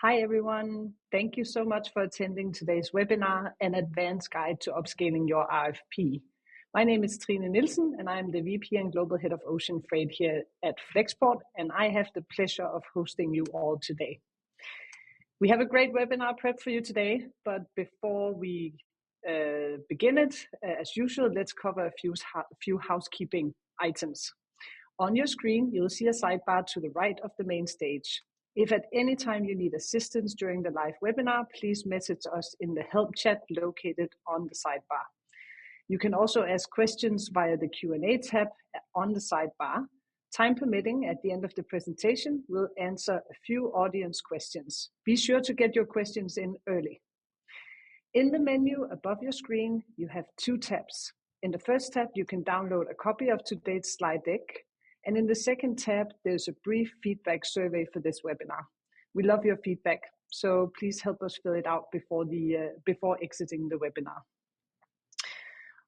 Hi everyone, thank you so much for attending today's webinar, An Advanced Guide to Upscaling Your RFP. My name is Trine Nielsen and I'm the VP and Global Head of Ocean Freight here at Flexport, and I have the pleasure of hosting you all today. We have a great webinar prep for you today, but before we begin it, as usual, let's cover a few housekeeping items. On your screen, you'll see a sidebar to the right of the main stage. If at any time you need assistance during the live webinar, please message us in the help chat located on the sidebar. You can also ask questions via the Q&A tab on the sidebar. Time permitting, at the end of the presentation, we'll answer a few audience questions. Be sure to get your questions in early. In the menu above your screen, you have two tabs. In the first tab, you can download a copy of today's slide deck. And in the second tab, there's a brief feedback survey for this webinar. We love your feedback, so please help us fill it out before exiting the webinar.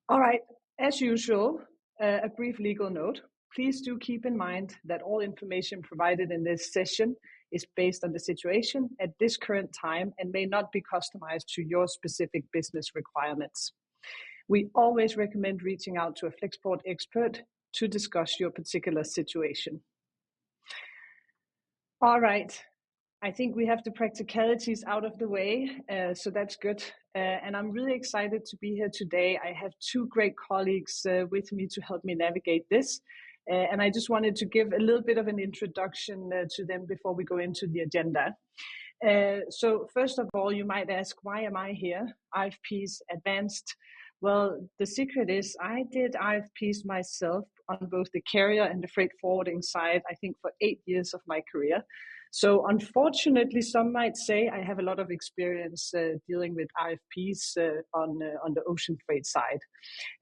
All right, as usual, a brief legal note. Please do keep in mind that all information provided in this session is based on the situation at this current time and may not be customized to your specific business requirements. We always recommend reaching out to a Flexport expert to discuss your particular situation. All right, I think we have the practicalities out of the way, so that's good. And I'm really excited to be here today. I have two great colleagues with me to help me navigate this. And I just wanted to give a little bit of an introduction to them before we go into the agenda. So first of all, you might ask, why am I here? RFPs advanced. Well, the secret is I did RFPs myself on both the carrier and the freight forwarding side, I think for 8 years of my career. So unfortunately, some might say I have a lot of experience dealing with RFPs on the ocean freight side.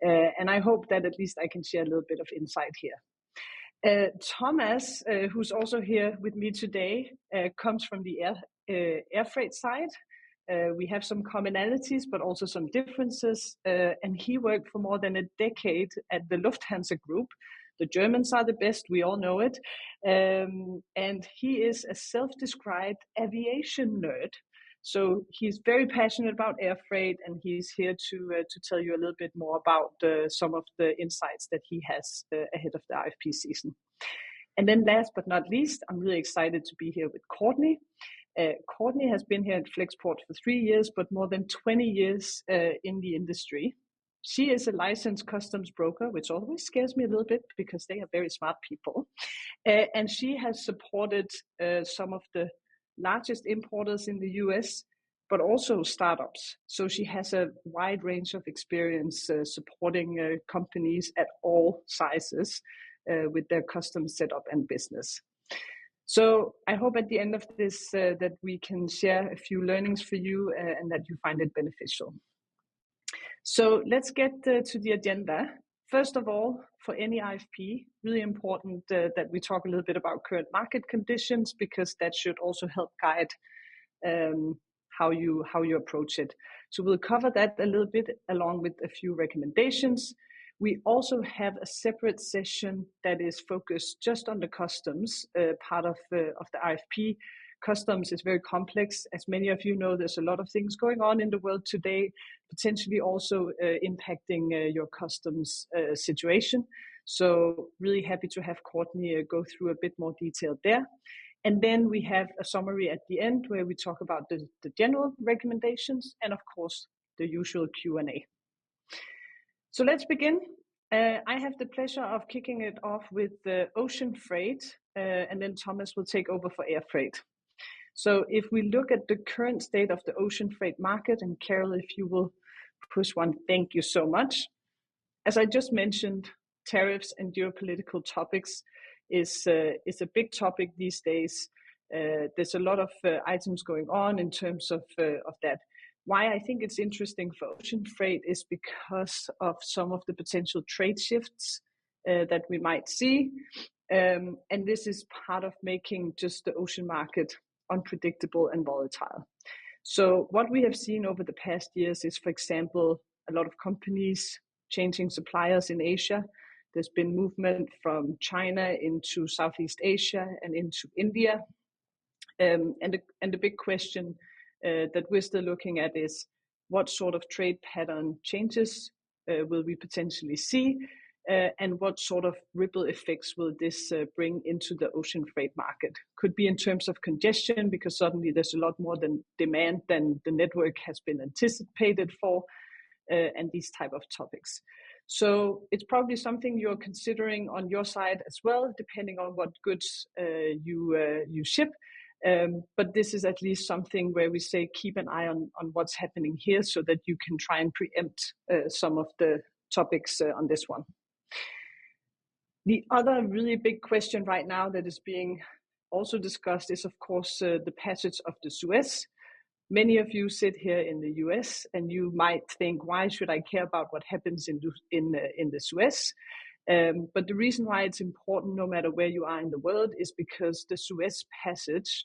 And I hope that at least I can share a little bit of insight here. Thomas, who's also here with me today, comes from the Airfreight side. We have some commonalities, but also some differences. And he worked for more than a decade at the Lufthansa Group. The Germans are the best, we all know it. And he is a self-described aviation nerd. So he's very passionate about air freight, and he's here to tell you a little bit more about some of the insights that he has ahead of the RFP season. And then last but not least, I'm really excited to be here with Courtney. Courtney has been here at Flexport for 3 years, but more than 20 years in the industry. She is a licensed customs broker, which always scares me a little bit because they are very smart people. And she has supported some of the largest importers in the US, but also startups. So she has a wide range of experience supporting companies at all sizes with their customs setup and business. So I hope at the end of this that we can share a few learnings for you and that you find it beneficial. So let's get to the agenda. First of all, for any RFP, really important that we talk a little bit about current market conditions, because that should also help guide how you approach it. So we'll cover that a little bit along with a few recommendations. We also have a separate session that is focused just on the customs part of the RFP. Customs is very complex. As many of you know, there's a lot of things going on in the world today, potentially also impacting your customs situation. So really happy to have Courtney go through a bit more detail there. And then we have a summary at the end where we talk about the general recommendations and of course the usual Q&A. So let's begin. I have the pleasure of kicking it off with the ocean freight, and then Thomas will take over for air freight. So if we look at the current state of the ocean freight market, and Carol, if you will push one, thank you so much. As I just mentioned, tariffs and geopolitical topics is a big topic these days. There's a lot of items going on in terms of that. Why I think it's interesting for ocean freight is because of some of the potential trade shifts that we might see. And this is part of making just the ocean market unpredictable and volatile. So what we have seen over the past years is, for example, a lot of companies changing suppliers in Asia. There's been movement from China into Southeast Asia and into India. And the big question that we're still looking at is what sort of trade pattern changes will we potentially see, and what sort of ripple effects will this bring into the ocean freight market? Could be in terms of congestion, because suddenly there's a lot more demand than the network has been anticipated for, and these type of topics. So it's probably something you're considering on your side as well, depending on what goods you ship. But this is at least something where we say keep an eye on what's happening here, so that you can try and preempt some of the topics on this one. The other really big question right now that is being also discussed is, of course, the passage of the Suez. Many of you sit here in the US, and you might think, why should I care about what happens in the Suez? But the reason why it's important, no matter where you are in the world, is because the Suez passage,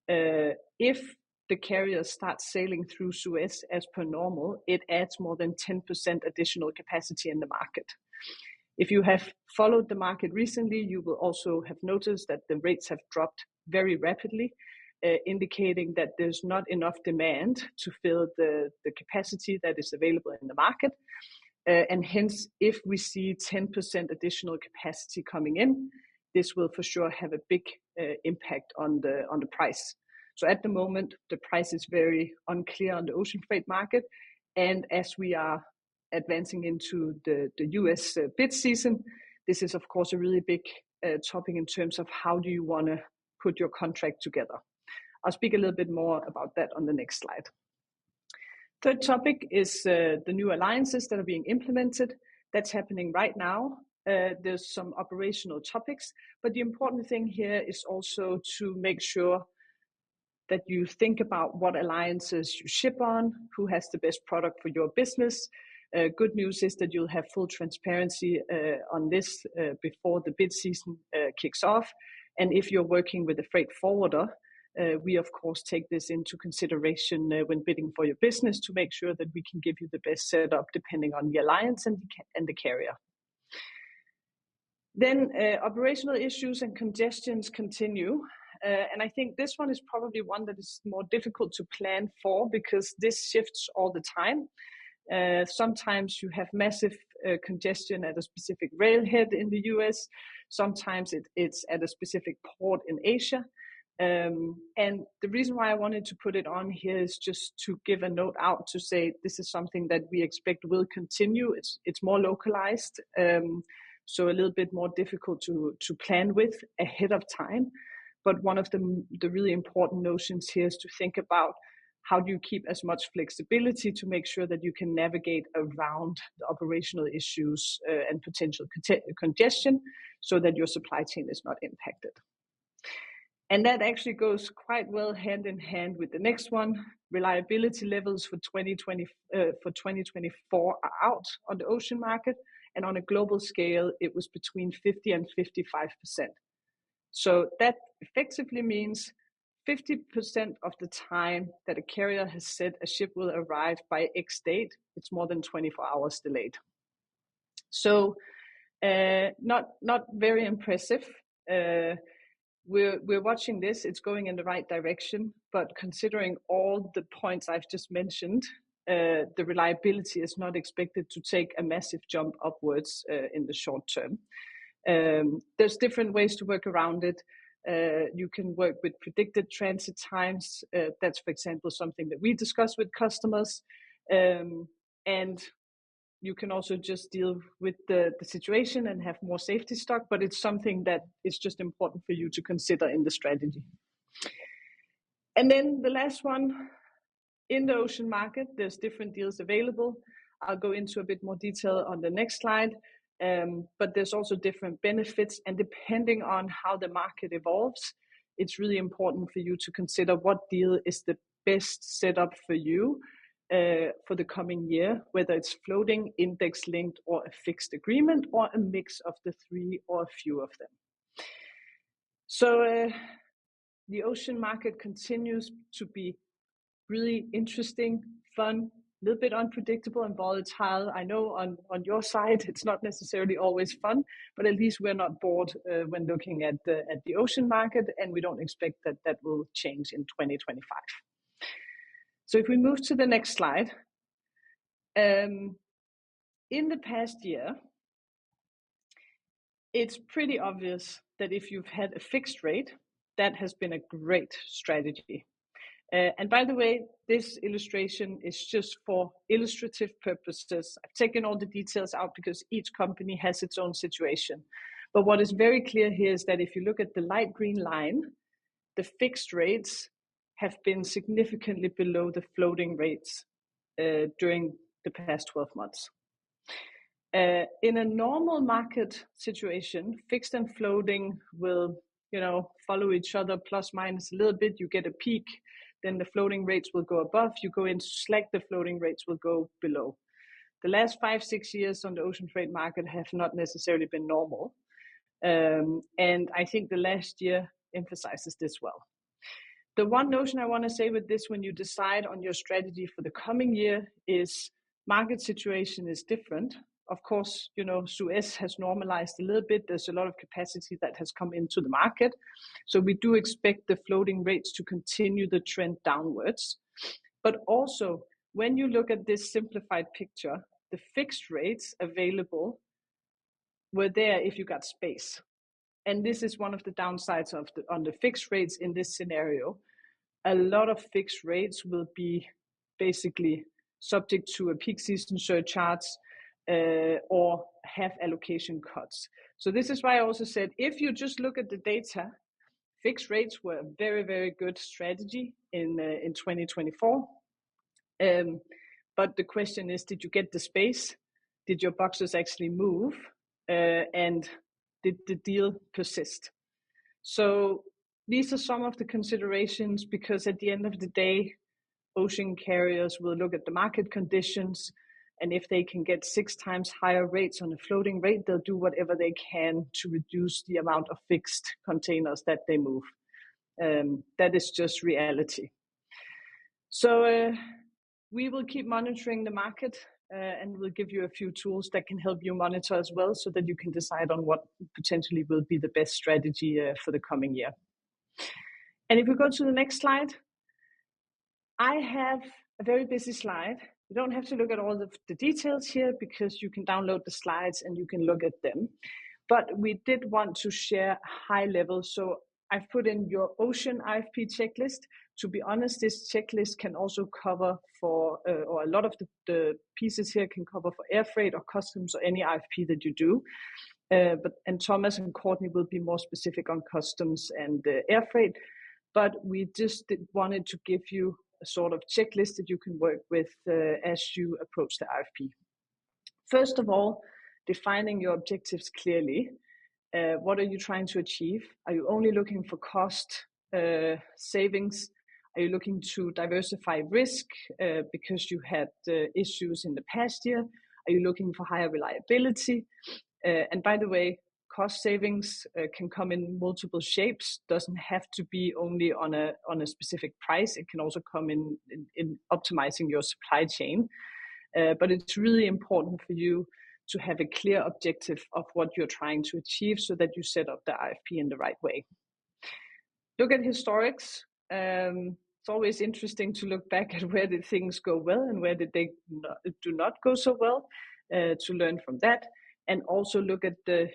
if the carriers start sailing through Suez as per normal, it adds more than 10% additional capacity in the market. If you have followed the market recently, you will also have noticed that the rates have dropped very rapidly, indicating that there's not enough demand to fill the capacity that is available in the market. And hence, if we see 10% additional capacity coming in, this will for sure have a big impact on the price. So at the moment, the price is very unclear on the ocean freight market. And as we are advancing into the US bid season, this is of course a really big topic in terms of how do you want to put your contract together. I'll speak a little bit more about that on the next slide. Third topic is the new alliances that are being implemented. That's happening right now. There's some operational topics, but the important thing here is also to make sure that you think about what alliances you ship on, who has the best product for your business. Good news is that you'll have full transparency on this before the bid season kicks off. And if you're working with a freight forwarder, we of course take this into consideration when bidding for your business, to make sure that we can give you the best setup depending on the alliance and the carrier. Then operational issues and congestions continue. And I think this one is probably one that is more difficult to plan for, because this shifts all the time. Sometimes you have massive congestion at a specific railhead in the US. Sometimes it's at a specific port in Asia. And the reason why I wanted to put it on here is just to give a note out to say this is something that we expect will continue. It's more localized, so a little bit more difficult to plan with ahead of time. But one of the really important notions here is to think about how do you keep as much flexibility to make sure that you can navigate around the operational issues and potential congestion, so that your supply chain is not impacted. And that actually goes quite well hand in hand with the next one. Reliability levels for 2024 are out on the ocean market, and on a global scale, it was between 50 and 55%. So that effectively means 50% of the time that a carrier has said a ship will arrive by X date, it's more than 24 hours delayed. So not very impressive. We're watching this, it's going in the right direction, but considering all the points I've just mentioned, the reliability is not expected to take a massive jump upwards in the short term. There's different ways to work around it. You can work with predicted transit times. That's, for example, something that we discuss with customers. And you can also just deal with the situation and have more safety stock, but it's something that is just important for you to consider in the strategy. And then the last one, in the ocean market, there's different deals available. I'll go into a bit more detail on the next slide, but there's also different benefits, and depending on how the market evolves, it's really important for you to consider what deal is the best setup for you for the coming year, whether it's floating, index linked, or a fixed agreement, or a mix of the three or a few of them. So the ocean market continues to be really interesting, fun, little bit unpredictable and volatile. I know on your side, it's not necessarily always fun, but at least we're not bored when looking at the ocean market, and we don't expect that will change in 2025. So if we move to the next slide, in the past year, it's pretty obvious that if you've had a fixed rate, that has been a great strategy. And by the way, this illustration is just for illustrative purposes. I've taken all the details out because each company has its own situation. But what is very clear here is that if you look at the light green line, the fixed rates have been significantly below the floating rates during the past 12 months. In a normal market situation, fixed and floating will, follow each other plus minus a little bit. You get a peak, then the floating rates will go above. You go into slack, the floating rates will go below. The last 5-6 years on the ocean freight market have not necessarily been normal. And I think the last year emphasizes this well. The one notion I want to say with this, when you decide on your strategy for the coming year, is market situation is different. Of course, Suez has normalized a little bit. There's a lot of capacity that has come into the market. So we do expect the floating rates to continue the trend downwards. But also, when you look at this simplified picture, the fixed rates available were there if you got space. And this is one of the downsides on the fixed rates in this scenario. A lot of fixed rates will be basically subject to a peak season surcharge or have allocation cuts. So this is why I also said, if you just look at the data, fixed rates were a very, very good strategy in 2024. But the question is, did you get the space? Did your boxes actually move? And did the deal persist? So these are some of the considerations, because at the end of the day, ocean carriers will look at the market conditions, and if they can get 6 times higher rates on a floating rate, they'll do whatever they can to reduce the amount of fixed containers that they move. That is just reality. So we will keep monitoring the market, and we'll give you a few tools that can help you monitor as well, so that you can decide on what potentially will be the best strategy for the coming year. And if we go to the next slide, I have a very busy slide. You don't have to look at all the details here, because you can download the slides and you can look at them. But we did want to share high level. So I've put in your ocean RFP checklist. To be honest, this checklist can also cover for, or a lot of the pieces here can cover for Airfreight or customs or any RFP that you do. And Thomas and Courtney will be more specific on customs and Airfreight. But we just wanted to give you a sort of checklist that you can work with as you approach the RFP. First of all, defining your objectives clearly. What are you trying to achieve? Are you only looking for cost savings? Are you looking to diversify risk because you had issues in the past year? Are you looking for higher reliability? And by the way, cost savings can come in multiple shapes. Doesn't have to be only on a specific price. It can also come in optimizing your supply chain. But it's really important for you to have a clear objective of what you're trying to achieve, so that you set up the RFP in the right way. Look at historics. It's always interesting to look back at where did things go well and where did they do not go so well, to learn from that. And also look at the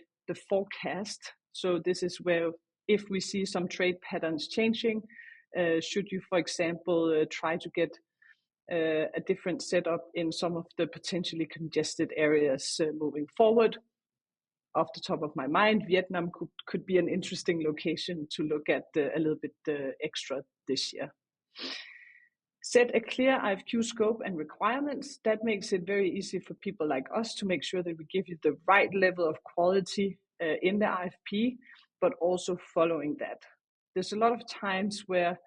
forecast. So this is where, if we see some trade patterns changing, should you, for example, try to get a different setup in some of the potentially congested areas moving forward. Off the top of my mind, Vietnam could be an interesting location to look at a little bit extra this year. Set a clear RFQ scope and requirements. That makes it very easy for people like us to make sure that we give you the right level of quality in the RFP, but also following that. There's a lot of times where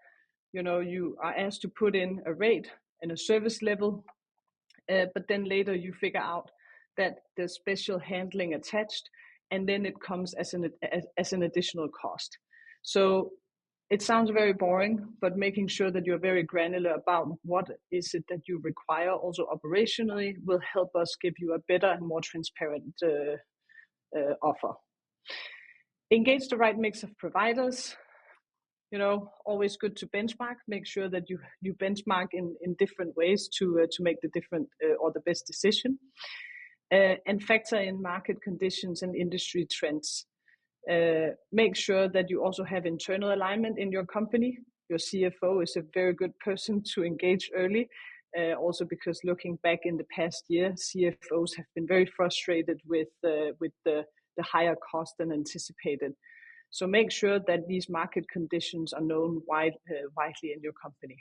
you are asked to put in a rate and a service level, but then later you figure out that there's special handling attached, and then it comes as an additional cost. So It sounds very boring, but making sure that you're very granular about what is it that you require also operationally will help us give you a better and more transparent offer. Engage the right mix of providers. Always good to benchmark. Make sure that you benchmark in different ways to make the different or the best decision. And factor in market conditions and industry trends. Make sure that you also have internal alignment in your company. Your CFO is a very good person to engage early, also because looking back in the past year, CFOs have been very frustrated with the higher cost than anticipated. So make sure that these market conditions are known widely in your company.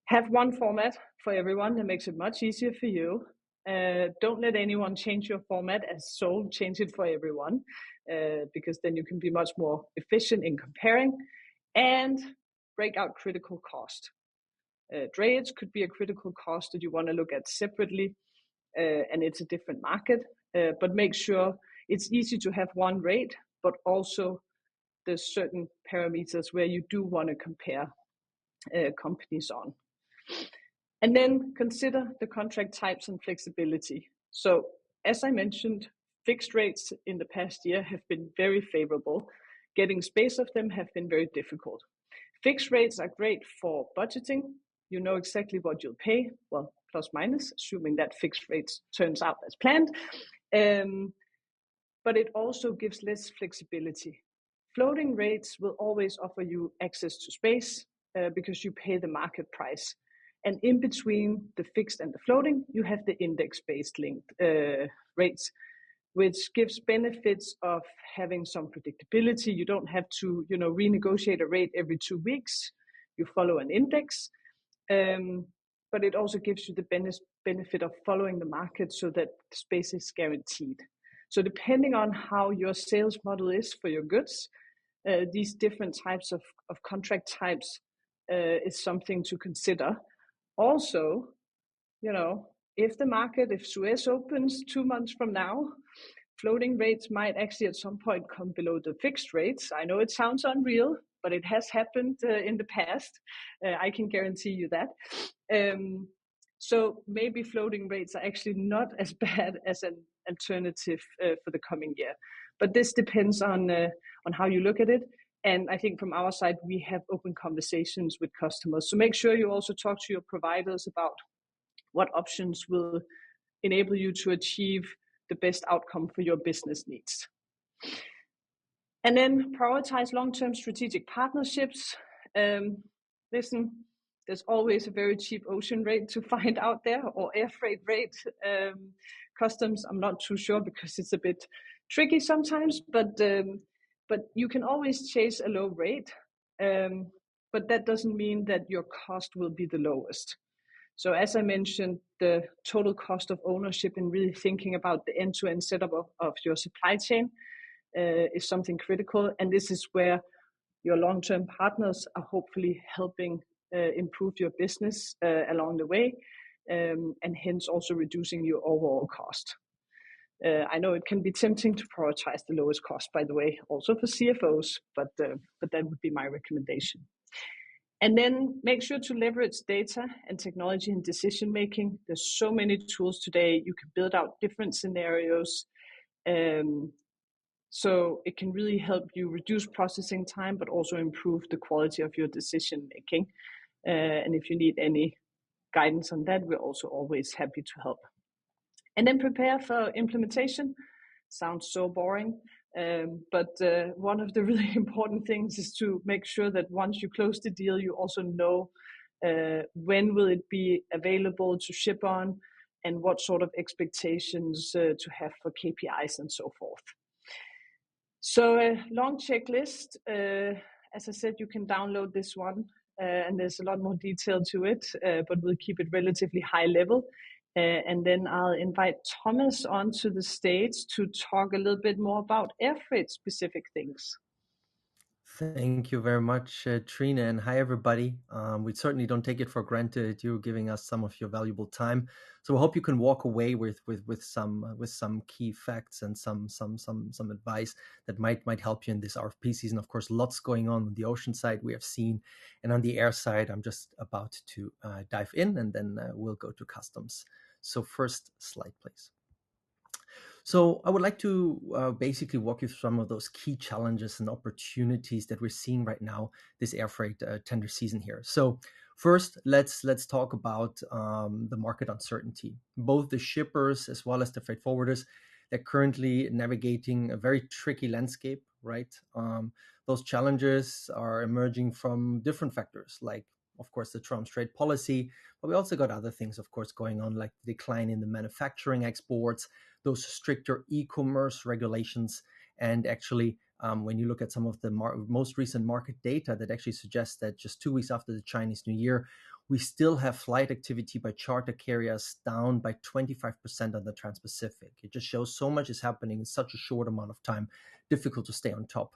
Have one format for everyone. That makes it much easier for you. Don't let anyone change your format change it for everyone, because then you can be much more efficient in comparing. And break out critical cost. Drayage could be a critical cost that you want to look at separately, and it's a different market. But make sure it's easy to have one rate, but also there's certain parameters where you do want to compare companies on. And then consider the contract types and flexibility. So as I mentioned, fixed rates in the past year have been very favorable. Getting space of them have been very difficult. Fixed rates are great for budgeting. You know exactly what you'll pay, well, plus minus, assuming that fixed rates turns out as planned. But it also gives less flexibility. Floating rates will always offer you access to space because you pay the market price. And in between the fixed and the floating, you have the index-based linked rates, which gives benefits of having some predictability. You don't have to, renegotiate a rate every 2 weeks. You follow an index, but it also gives you the benefit of following the market so that space is guaranteed. So depending on how your sales model is for your goods, these different types of contract types is something to consider. Also, if Suez opens 2 months from now, floating rates might actually at some point come below the fixed rates. I know it sounds unreal, but it has happened in the past. I can guarantee you that. So maybe floating rates are actually not as bad as an alternative for the coming year. But this depends on how you look at it. And I think from our side, we have open conversations with customers. So make sure you also talk to your providers about what options will enable you to achieve the best outcome for your business needs. And then prioritize long-term strategic partnerships. Listen, there's always a very cheap ocean rate to find out there, or air freight rate. Customs, I'm not too sure because it's a bit tricky sometimes, but you can always chase a low rate, but that doesn't mean that your cost will be the lowest. So as I mentioned, the total cost of ownership and really thinking about the end-to-end setup of your supply chain is something critical. And this is where your long-term partners are hopefully helping improve your business along the way, and hence also reducing your overall cost. I know it can be tempting to prioritize the lowest cost, by the way, also for CFOs, but that would be my recommendation. And then make sure to leverage data and technology in decision making. There's so many tools today. You can build out different scenarios. So it can really help you reduce processing time, but also improve the quality of your decision making. And if you need any guidance on that, we're also always happy to help. And then prepare for implementation. Sounds so boring, but one of the really important things is to make sure that once you close the deal, you also know when will it be available to ship on, and what sort of expectations to have for KPIs and so forth. So a long checklist. As I said, you can download this one, and there's a lot more detail to it, but we'll keep it relatively high level. And then I'll invite Thomas onto the stage to talk a little bit more about Airfreight specific things. Thank you very much, Trine, and hi everybody. We certainly don't take it for granted you giving us some of your valuable time. So I hope you can walk away with some key facts and some advice that might help you in this RFP season. Of course, lots going on the ocean side we have seen, and on the air side, I'm just about to dive in, and then we'll go to customs. So first slide, please. So I would like to basically walk you through some of those key challenges and opportunities that we're seeing right now this air freight tender season here. So first, let's talk about the market uncertainty. Both the shippers as well as the freight forwarders, they're currently navigating a very tricky landscape, right? Those challenges are emerging from different factors, like of course the Trump's trade policy, but we also got other things, of course, going on, like the decline in the manufacturing exports, those stricter e-commerce regulations. And actually, when you look at some of the most recent market data that actually suggests that just 2 weeks after the Chinese New Year, we still have flight activity by charter carriers down by 25% on the Trans-Pacific. It just shows so much is happening in such a short amount of time, difficult to stay on top.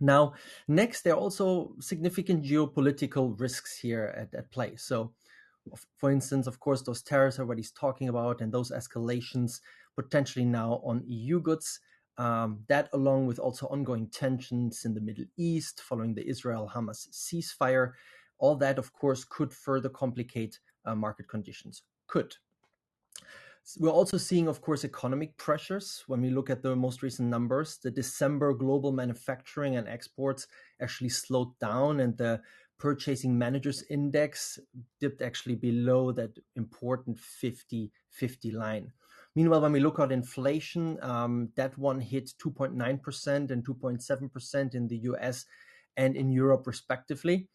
Now, next, there are also significant geopolitical risks here at play. So, for instance, of course, those tariffs everybody's talking about and those escalations potentially now on EU goods, that along with also ongoing tensions in the Middle East following the Israel-Hamas ceasefire, all that, of course, could further complicate market conditions. Could. We're also seeing, of course, economic pressures. When we look at the most recent numbers, the December global manufacturing and exports actually slowed down, and the Purchasing Managers Index dipped actually below that important 50 line. Meanwhile, when we look at inflation, that one hit 2.9% and 2.7% in the US and in Europe, respectively.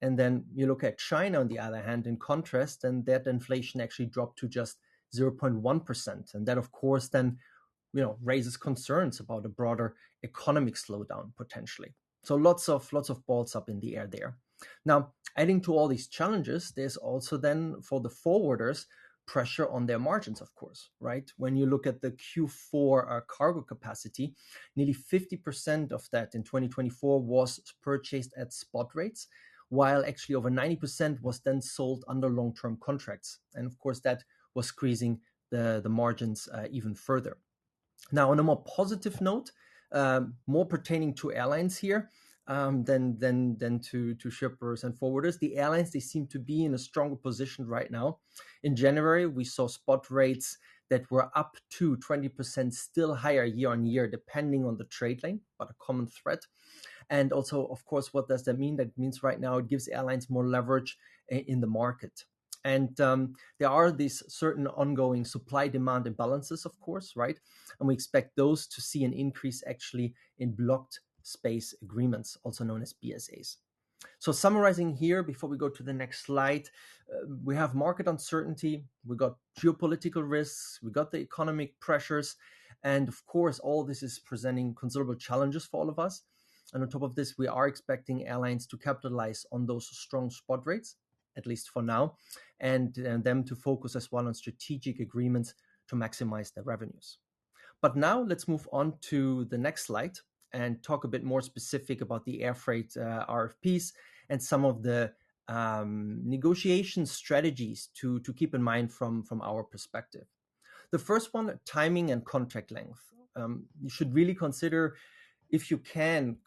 And then you look at China, on the other hand, in contrast, and that inflation actually dropped to just 0.1%. And that, of course, then raises concerns about a broader economic slowdown potentially. So lots of balls up in the air there. Now, adding to all these challenges, there's also then for the forwarders pressure on their margins, of course, right? When you look at the Q4 cargo capacity, nearly 50% of that in 2024 was purchased at spot rates, while actually over 90% was then sold under long-term contracts. And of course, that was squeezing the margins even further. Now, on a more positive note, more pertaining to airlines here than to shippers and forwarders, the airlines, they seem to be in a stronger position right now. In January, we saw spot rates that were up to 20% still higher year on year, depending on the trade lane, but a common thread. And also, of course, what does that mean? That means right now it gives airlines more leverage in the market. And there are these certain ongoing supply-demand imbalances, of course, right? And we expect those to see an increase actually in blocked space agreements, also known as BSAs. So summarizing here, before we go to the next slide, we have market uncertainty, we got geopolitical risks, we got the economic pressures, and of course, all this is presenting considerable challenges for all of us. And on top of this, we are expecting airlines to capitalize on those strong spot rates, at least for now, and them to focus as well on strategic agreements to maximize their revenues. But now let's move on to the next slide and talk a bit more specific about the air freight RFPs and some of the negotiation strategies to keep in mind from our perspective. The first one, timing and contract length. You should really consider, if you can,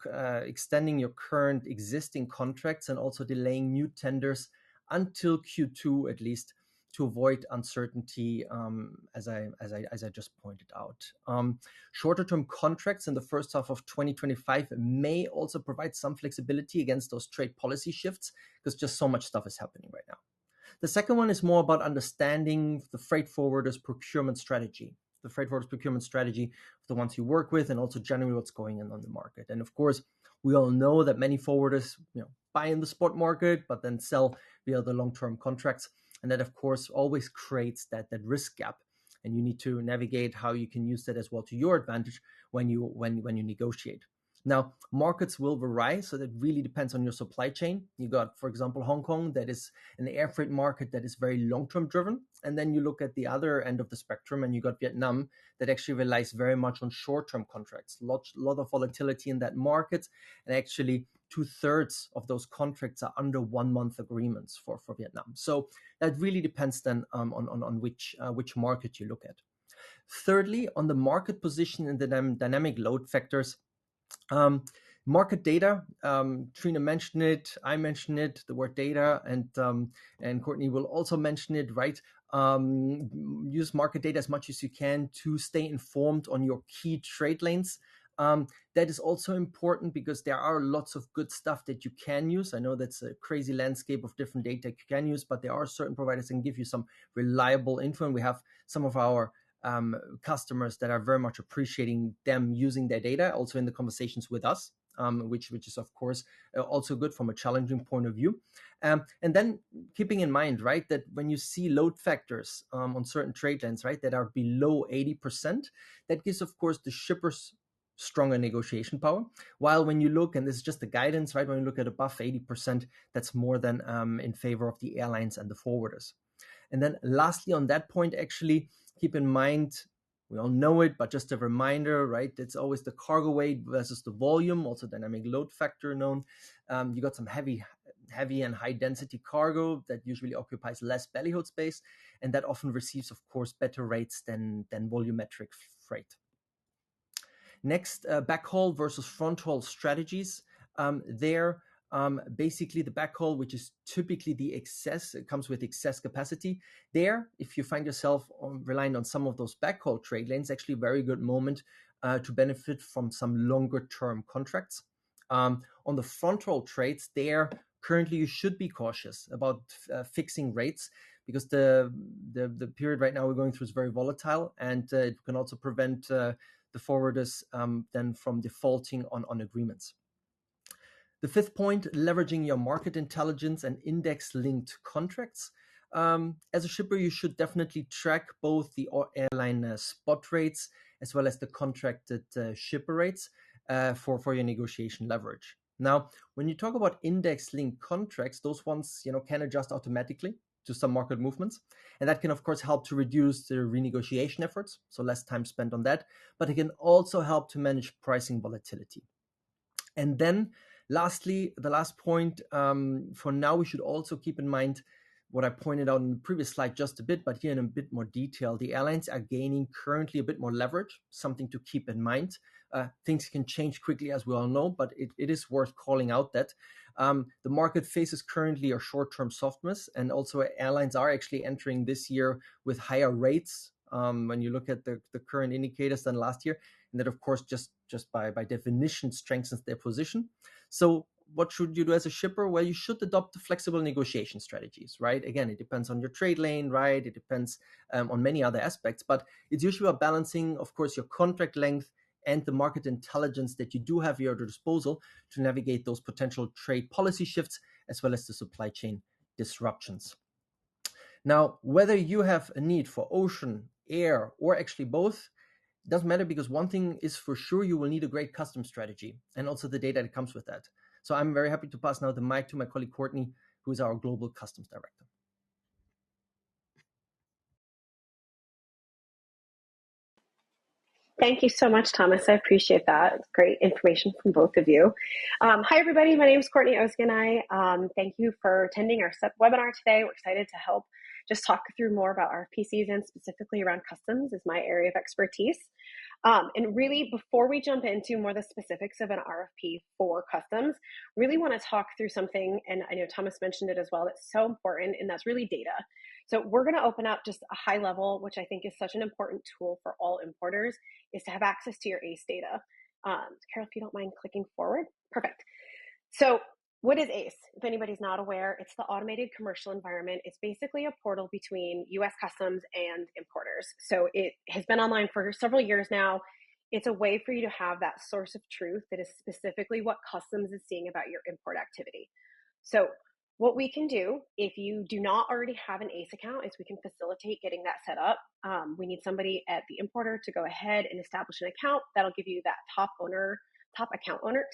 extending your current existing contracts and also delaying new tenders until Q2 at least, to avoid uncertainty, as I just pointed out. Shorter term contracts in the first half of 2025 may also provide some flexibility against those trade policy shifts, because just so much stuff is happening right now. The second one is more about understanding the freight forwarders' procurement strategy. The freight forwarders' procurement strategy of the ones you work with, and also generally what's going on the market. And of course, we all know that many forwarders buy in the spot market, but then sell via the long-term contracts. And that, of course, always creates that risk gap. And you need to navigate how you can use that as well to your advantage when you negotiate. Now, markets will vary, so that really depends on your supply chain. You got, for example, Hong Kong, that is an air freight market that is very long-term driven. And then you look at the other end of the spectrum and you got Vietnam that actually relies very much on short-term contracts. Lot of volatility in that market. And actually 2/3 of those contracts are under 1-month agreements for Vietnam. So that really depends then on which market you look at. Thirdly, on the market position and the dynamic load factors, market data, Trine mentioned it, I mentioned it, the word data, and Courtney will also mention it, right? Use market data as much as you can to stay informed on your key trade lanes. That is also important because there are lots of good stuff that you can use. I know that's a crazy landscape of different data you can use, but there are certain providers that can give you some reliable info. And we have some of our customers that are very much appreciating them using their data also in the conversations with us, which is of course also good from a challenging point of view. And then keeping in mind, right, that when you see load factors on certain trade lanes, right, that are below 80%, that gives of course the shippers stronger negotiation power. While when you look, and this is just the guidance, right, when you look at above 80%, that's more than in favor of the airlines and the forwarders. And then lastly, on that point, actually, keep in mind, we all know it, but just a reminder, right? It's always the cargo weight versus the volume, also dynamic load factor known. You got some heavy and high density cargo that usually occupies less bellyhold space, and that often receives, of course, better rates than volumetric freight. Next, backhaul versus front haul strategies. Basically the backhaul, which is typically the excess, it comes with excess capacity. There, if you find yourself relying on some of those backhaul trade lanes, actually a very good moment to benefit from some longer term contracts. On the front haul trades, there currently you should be cautious about fixing rates because the period right now we're going through is very volatile, and it can also prevent the forwarders then from defaulting on agreements. The fifth point, leveraging your market intelligence and index-linked contracts. As a shipper, you should definitely track both the airline spot rates as well as the contracted shipper rates for your negotiation leverage. Now, when you talk about index-linked contracts, those ones can adjust automatically to some market movements, and that can of course help to reduce the renegotiation efforts, so less time spent on that. But it can also help to manage pricing volatility. And then lastly, the last point, for now, we should also keep in mind what I pointed out in the previous slide just a bit, but here in a bit more detail. The airlines are gaining currently a bit more leverage, something to keep in mind. Things can change quickly, as we all know, but it is worth calling out that the market faces currently a short-term softness, and also airlines are actually entering this year with higher rates when you look at the current indicators than last year. And that, of course, just by definition strengthens their position. So what should you do as a shipper? Well, you should adopt the flexible negotiation strategies, right? Again, it depends on your trade lane, right? It depends on many other aspects, but it's usually about balancing, of course, your contract length and the market intelligence that you do have at your disposal to navigate those potential trade policy shifts as well as the supply chain disruptions. Now, whether you have a need for ocean, air, or actually both, doesn't matter, because one thing is for sure, you will need a great custom strategy and also the data that comes with that. So I'm very happy to pass now the mic to my colleague Courtney, who is our Global Customs Director. Thank you so much, Thomas. I appreciate that. It's great information from both of you. Hi, everybody. My name is Courtney Ozgunay. Thank you for attending our webinar today. We're excited to help just talk through more about RFP season, specifically around customs is my area of expertise. And really, before we jump into more the specifics of an RFP for customs, really want to talk through something, and I know Thomas mentioned it as well, that's so important, and that's really data. So we're going to open up just a high level, which I think is such an important tool for all importers, is to have access to your ACE data. Carol, if you don't mind clicking forward. Perfect. So what is ACE? If anybody's not aware, it's the Automated Commercial Environment. It's basically a portal between U.S. Customs and importers. So it has been online for several years now. It's a way for you to have that source of truth that is specifically what Customs is seeing about your import activity. So what we can do, if you do not already have an ACE account, is we can facilitate getting that set up. We need somebody at the importer to go ahead and establish an account. That'll give you that top account owner,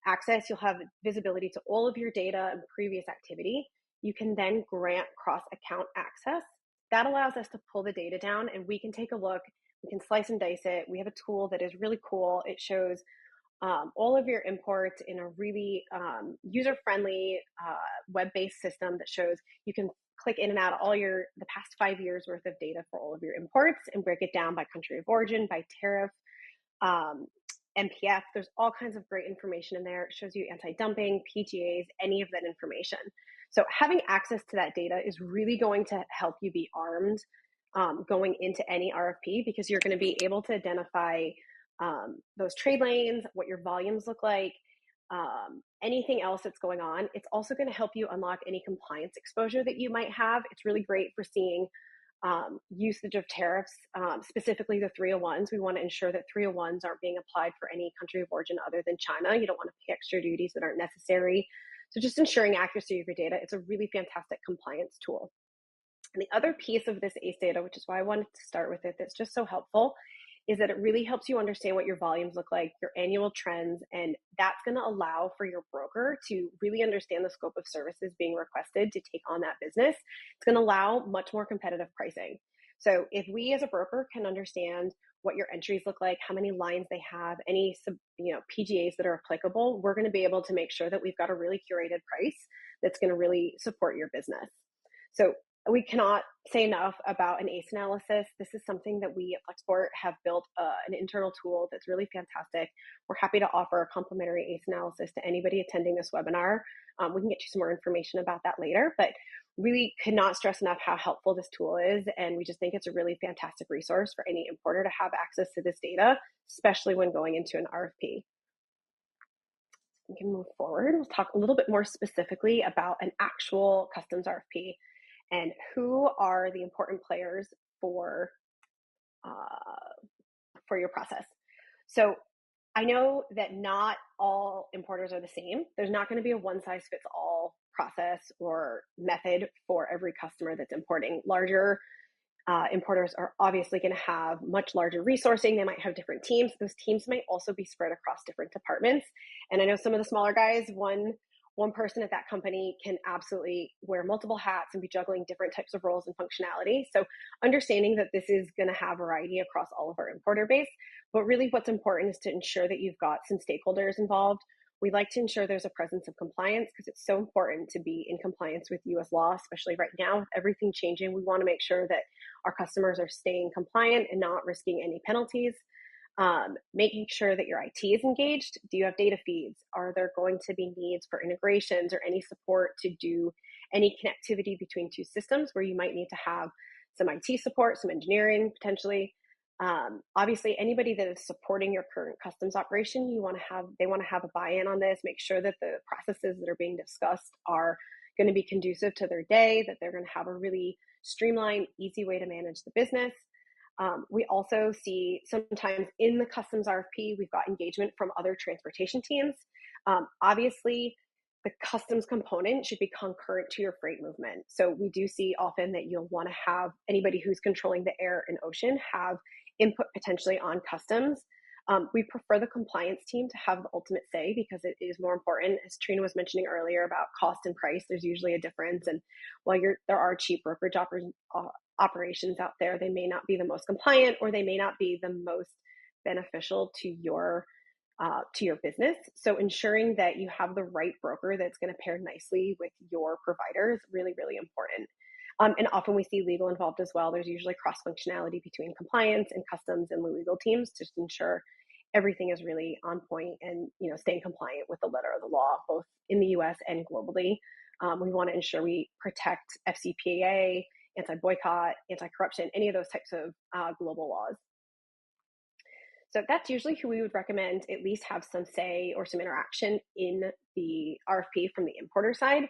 access. You'll have visibility to all of your data and previous activity. You can then grant cross-account access. That allows us to pull the data down and we can take a look. We can slice and dice it. We have a tool that is really cool. It shows all of your imports in a really user-friendly web-based system that shows you can click in and out all the past 5 years worth of data for all of your imports and break it down by country of origin, by tariff, MPF. There's all kinds of great information in there. It shows you anti-dumping, PGAs, any of that information. So having access to that data is really going to help you be armed going into any RFP, because you're going to be able to identify those trade lanes, what your volumes look like, anything else that's going on. It's also going to help you unlock any compliance exposure that you might have. It's really great for seeing usage of tariffs, specifically the 301s. We want to ensure that 301s aren't being applied for any country of origin other than China. You don't want to pay extra duties that aren't necessary. So just ensuring accuracy of your data, it's a really fantastic compliance tool. And the other piece of this ACE data, which is why I wanted to start with it, that's just so helpful, is that it really helps you understand what your volumes look like, your annual trends, and that's going to allow for your broker to really understand the scope of services being requested to take on that business. It's going to allow much more competitive pricing. So if we as a broker can understand what your entries look like, how many lines they have, any PGAs that are applicable, we're going to be able to make sure that we've got a really curated price that's going to really support your business. So we cannot say enough about an ACE analysis. This is something that we at Flexport have built an internal tool that's really fantastic. We're happy to offer a complimentary ACE analysis to anybody attending this webinar. We can get you some more information about that later, but really could not stress enough how helpful this tool is. And we just think it's a really fantastic resource for any importer to have access to this data, especially when going into an RFP. We can move forward. We'll talk a little bit more specifically about an actual customs RFP and who are the important players for your process. So I know that not all importers are the same. There's not going to be a one-size-fits-all process or method for every customer that's importing. Larger importers are obviously going to have much larger resourcing. They might have different teams. Those teams might also be spread across different departments. And I know some of the smaller guys, one person at that company can absolutely wear multiple hats and be juggling different types of roles and functionality. So understanding that this is going to have variety across all of our importer base, but really what's important is to ensure that you've got some stakeholders involved. We like to ensure there's a presence of compliance because it's so important to be in compliance with US law, especially right now with everything changing. We want to make sure that our customers are staying compliant and not risking any penalties. Making sure that your IT is engaged. Do you have data feeds? Are there going to be needs for integrations or any support to do any connectivity between two systems where you might need to have some IT support, some engineering potentially? Obviously, anybody that is supporting your current customs operation, they want to have a buy-in on this, make sure that the processes that are being discussed are going to be conducive to their day, that they're going to have a really streamlined, easy way to manage the business. We also see sometimes in the customs RFP, we've got engagement from other transportation teams. Obviously, the customs component should be concurrent to your freight movement. So we do see often that you'll want to have anybody who's controlling the air and ocean have input potentially on customs. We prefer the compliance team to have the ultimate say because it is more important. As Trine was mentioning earlier about cost and price, there's usually a difference. And while there are cheap brokerage operations out there, they may not be the most compliant or they may not be the most beneficial to your business. So ensuring that you have the right broker that's going to pair nicely with your provider is really, really important. And often we see legal involved as well. There's usually cross-functionality between compliance and customs and the legal teams to ensure everything is really on point and staying compliant with the letter of the law, both in the US and globally. We want to ensure we protect FCPA, anti-boycott, anti-corruption, any of those types of global laws. So that's usually who we would recommend at least have some say or some interaction in the RFP from the importer side.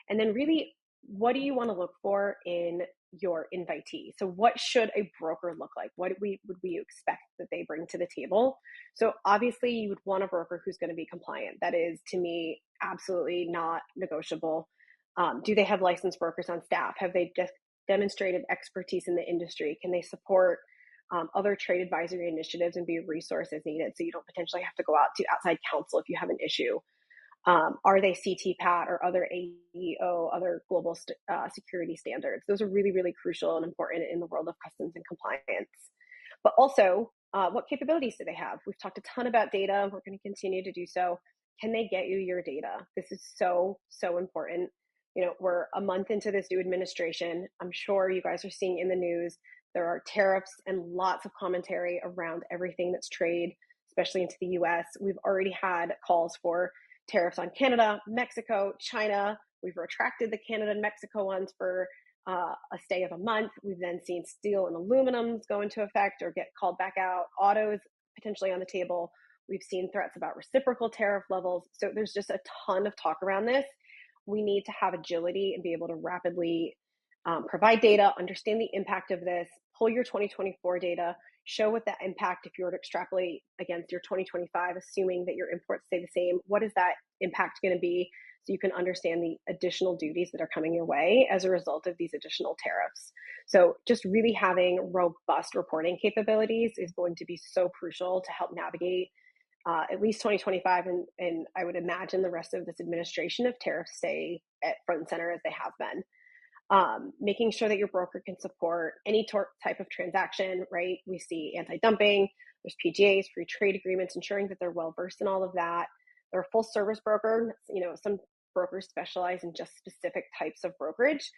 And then really, what do you want to look for in your invitee? So what should a broker look like? What would we expect that they bring to the table? So obviously you would want a broker who's going to be compliant. That is, to me, absolutely not negotiable. Do they have licensed brokers on staff? Have they just demonstrated expertise in the industry? Can they support other trade advisory initiatives and be a resource as needed, so you don't potentially have to go out to outside counsel if you have an issue. Are they CTPAT or other AEO, other global security standards? Those are really, really crucial and important in the world of customs and compliance. But also, what capabilities do they have? We've talked a ton about data. We're going to continue to do so. Can they get you your data? This is so, so important. You know, we're a month into this new administration. I'm sure you guys are seeing in the news, there are tariffs and lots of commentary around everything that's trade, especially into the US. We've already had calls for tariffs on Canada, Mexico, China. We've retracted the Canada and Mexico ones for a stay of a month. We've then seen steel and aluminums go into effect or get called back out. Autos potentially on the table. We've seen threats about reciprocal tariff levels. So there's just a ton of talk around this. We need to have agility and be able to rapidly provide data, understand the impact of this, pull your 2024 data, show what that impact, if you were to extrapolate against your 2025, assuming that your imports stay the same, what is that impact going to be? So you can understand the additional duties that are coming your way as a result of these additional tariffs. So just really having robust reporting capabilities is going to be so crucial to help navigate at least 2025, and I would imagine the rest of this administration if tariffs stay at front and center as they have been. Making sure that your broker can support any type of transaction, right? We see anti-dumping, there's PGAs, free trade agreements, ensuring that they're well-versed in all of that. They're a full service broker. You know, some brokers specialize in just specific types of brokerage.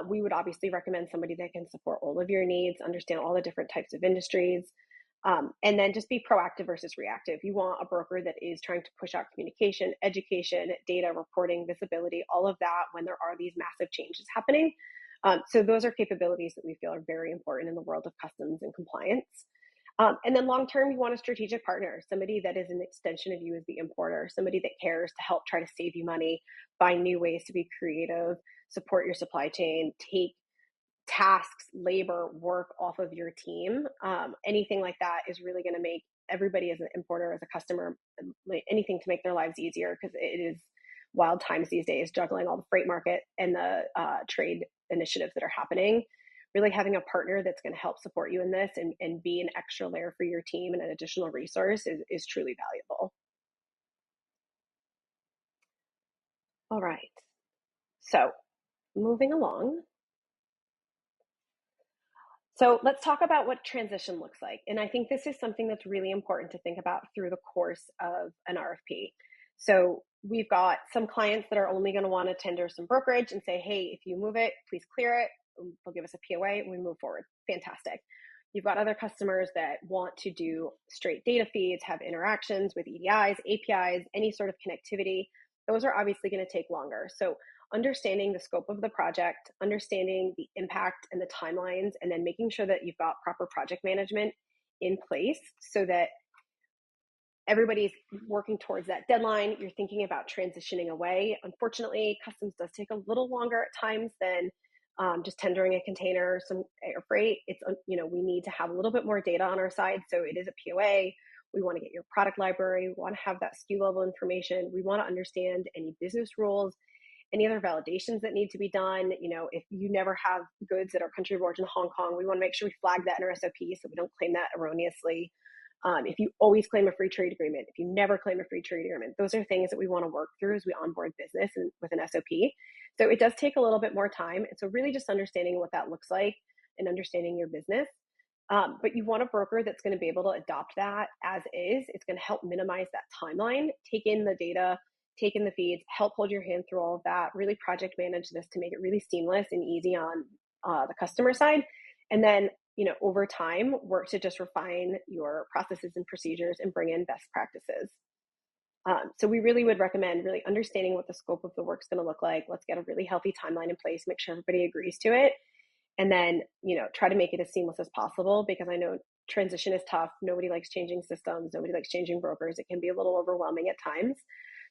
We would obviously recommend somebody that can support all of your needs, understand all the different types of industries, and then just be proactive versus reactive. You want a broker that is trying to push out communication, education, data, reporting, visibility, all of that when there are these massive changes happening. So those are capabilities that we feel are very important in the world of customs and compliance. And then long-term, you want a strategic partner, somebody that is an extension of you as the importer, somebody that cares to help try to save you money, find new ways to be creative, support your supply chain, take tasks, labor, work off of your team. Anything like that is really going to make everybody as an importer, as a customer, anything to make their lives easier, because it is wild times these days, juggling all the freight market and the trade initiatives that are happening. Really having a partner that's going to help support you in this and be an extra layer for your team and an additional resource is truly valuable. All right. So moving along. So let's talk about what transition looks like. And I think this is something that's really important to think about through the course of an RFP. So we've got some clients that are only going to want to tender some brokerage and say, hey, if you move it, please clear it. They'll give us a POA and we move forward. Fantastic. You've got other customers that want to do straight data feeds, have interactions with EDIs, APIs, any sort of connectivity. Those are obviously going to take longer. So understanding the scope of the project, understanding the impact and the timelines, and then making sure that you've got proper project management in place so that everybody's working towards that deadline. You're thinking about transitioning away. Unfortunately, customs does take a little longer at times than just tendering a container, some air freight. It's, you know, we need to have a little bit more data on our side. So it is a POA. We want to get your product library. We want to have that SKU level information. We want to understand any business rules, any other validations that need to be done. You know, if you never have goods that are country of origin Hong Kong, we want to make sure we flag that in our SOP so we don't claim that erroneously. If you always claim a free trade agreement, if you never claim a free trade agreement, those are things that we want to work through as we onboard business and with an SOP. So it does take a little bit more time. And so really just understanding what that looks like and understanding your business. But you want a broker that's going to be able to adopt that as is. It's going to help minimize that timeline, take in the data, take in the feeds, help hold your hand through all of that, really project manage this to make it really seamless and easy on the customer side. And then, you know, over time, work to just refine your processes and procedures and bring in best practices. So we really would recommend really understanding what the scope of the work is going to look like. Let's get a really healthy timeline in place, make sure everybody agrees to it. And then, you know, try to make it as seamless as possible, because I know transition is tough. Nobody likes changing systems. Nobody likes changing brokers. It can be a little overwhelming at times.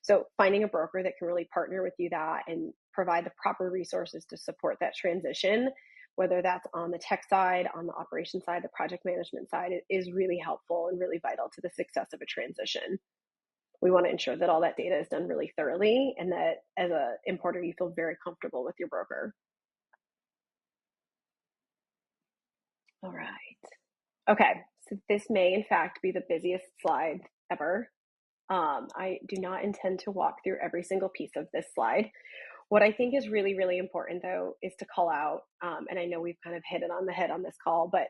So finding a broker that can really partner with you that and provide the proper resources to support that transition, whether that's on the tech side, on the operation side, the project management side, it is really helpful and really vital to the success of a transition. We want to ensure that all that data is done really thoroughly and that as an importer, you feel very comfortable with your broker. All right. Okay, so this may in fact be the busiest slide ever. I do not intend to walk through every single piece of this slide. What I think is really, really important though is to call out, and I know we've kind of hit it on the head on this call, but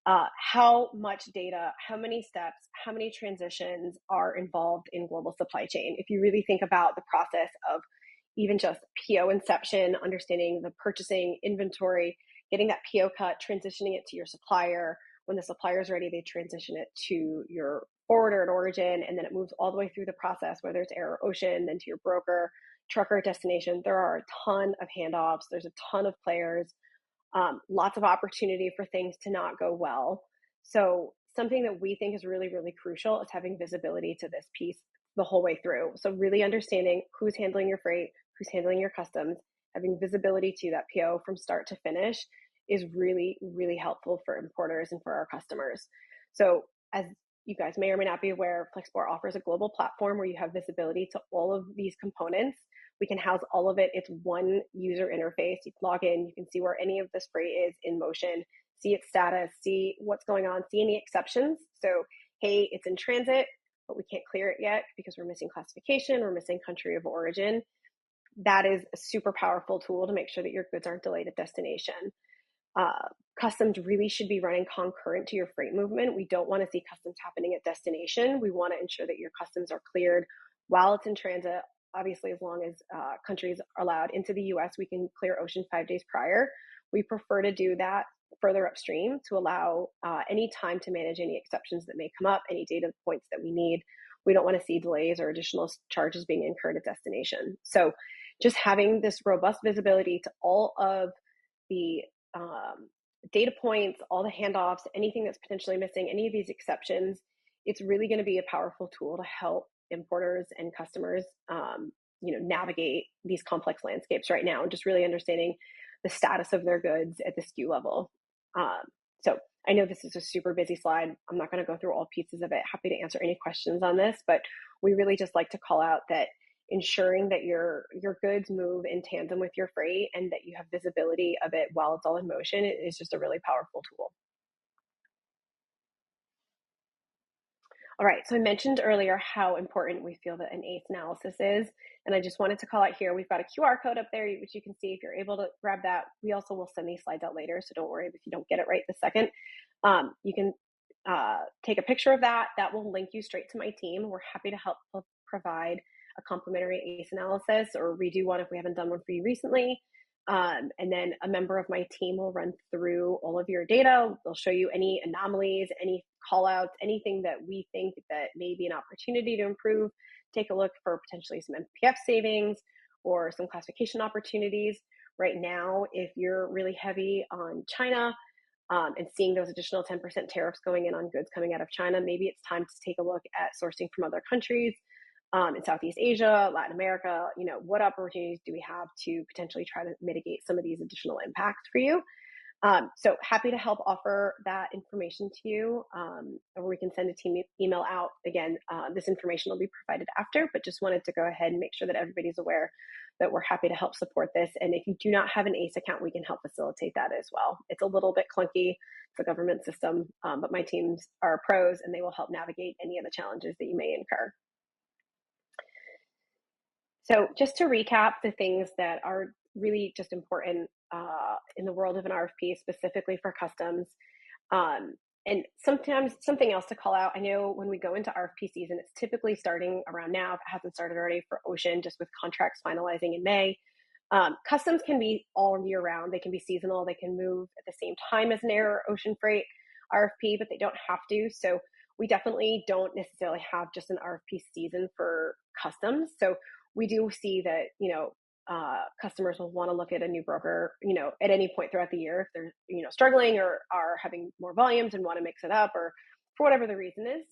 how much data, how many steps, how many transitions are involved in global supply chain. If you really think about the process of even just PO inception, understanding the purchasing, inventory, getting that PO cut, transitioning it to your supplier. When the supplier is ready, they transition it to your forwarder at origin, and then it moves all the way through the process, whether it's air or ocean, then to your broker, trucker destination. There are a ton of handoffs. There's a ton of players. Lots of opportunity for things to not go well. So something that we think is really, really crucial is having visibility to this piece the whole way through. So really understanding who's handling your freight, who's handling your customs, having visibility to that PO from start to finish is really, really helpful for importers and for our customers. So as you guys may or may not be aware, Flexport offers a global platform where you have visibility to all of these components. We can house all of it. It's one user interface. You can log in, you can see where any of this freight is in motion, see its status, see what's going on, see any exceptions. So, hey, it's in transit, but we can't clear it yet because we're missing classification, we're missing country of origin. That is a super powerful tool to make sure that your goods aren't delayed at destination. Customs really should be running concurrent to your freight movement. We don't want to see customs happening at destination. We want to ensure that your customs are cleared while it's in transit. Obviously, as long as countries are allowed into the US, we can clear ocean 5 days prior. We prefer to do that further upstream to allow any time to manage any exceptions that may come up, any data points that we need. We don't want to see delays or additional charges being incurred at destination. So just having this robust visibility to all of the data points, all the handoffs, anything that's potentially missing, any of these exceptions, it's really going to be a powerful tool to help importers and customers, navigate these complex landscapes right now, and just really understanding the status of their goods at the SKU level. So I know this is a super busy slide. I'm not going to go through all pieces of it. Happy to answer any questions on this, but we really just like to call out that ensuring that your goods move in tandem with your freight and that you have visibility of it while it's all in motion is just a really powerful tool. All right, so I mentioned earlier how important we feel that an ACE analysis is, and I just wanted to call out here, we've got a QR code up there, which you can see if you're able to grab that. We also will send these slides out later, so don't worry if you don't get it right this second. You can take a picture of that. That will link you straight to my team. We're happy to help provide a complimentary ACE analysis or redo one if we haven't done one for you recently. And then a member of my team will run through all of your data. They'll show you any anomalies, any callouts, anything that we think that may be an opportunity to improve. Take a look for potentially some MPF savings or some classification opportunities. Right now, if you're really heavy on China and seeing those additional 10% tariffs going in on goods coming out of China, maybe it's time to take a look at sourcing from other countries. In Southeast Asia, Latin America, what opportunities do we have to potentially try to mitigate some of these additional impacts for you? So happy to help offer that information to you, or we can send a team email out. Again, this information will be provided after, but just wanted to go ahead and make sure that everybody's aware that we're happy to help support this. And if you do not have an ACE account, we can help facilitate that as well. It's a little bit clunky. It's a government system, but my teams are pros and they will help navigate any of the challenges that you may incur. So just to recap the things that are really just important in the world of an RFP, specifically for customs. And sometimes something else to call out. I know when we go into RFP season, it's typically starting around now, if it hasn't started already, for ocean, just with contracts finalizing in May. Customs can be all year round. They can be seasonal. They can move at the same time as an air or ocean freight RFP, but they don't have to. So we definitely don't necessarily have just an RFP season for customs. So we do see that, customers will want to look at a new broker, at any point throughout the year if they're, struggling or are having more volumes and want to mix it up, or for whatever the reason is.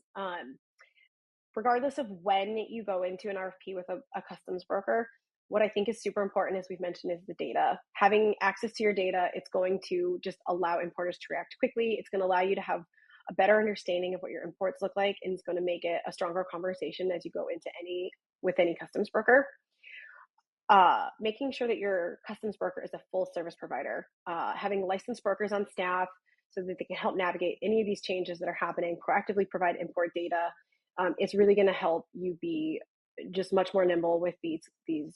Regardless of when you go into an RFP with a customs broker, what I think is super important, as we've mentioned, is the data. Having access to your data, it's going to just allow importers to react quickly. It's going to allow you to have a better understanding of what your imports look like, and it's going to make it a stronger conversation as you go into with any customs broker. Making sure that your customs broker is a full service provider, having licensed brokers on staff so that they can help navigate any of these changes that are happening, proactively provide import data. It's really going to help you be just much more nimble with these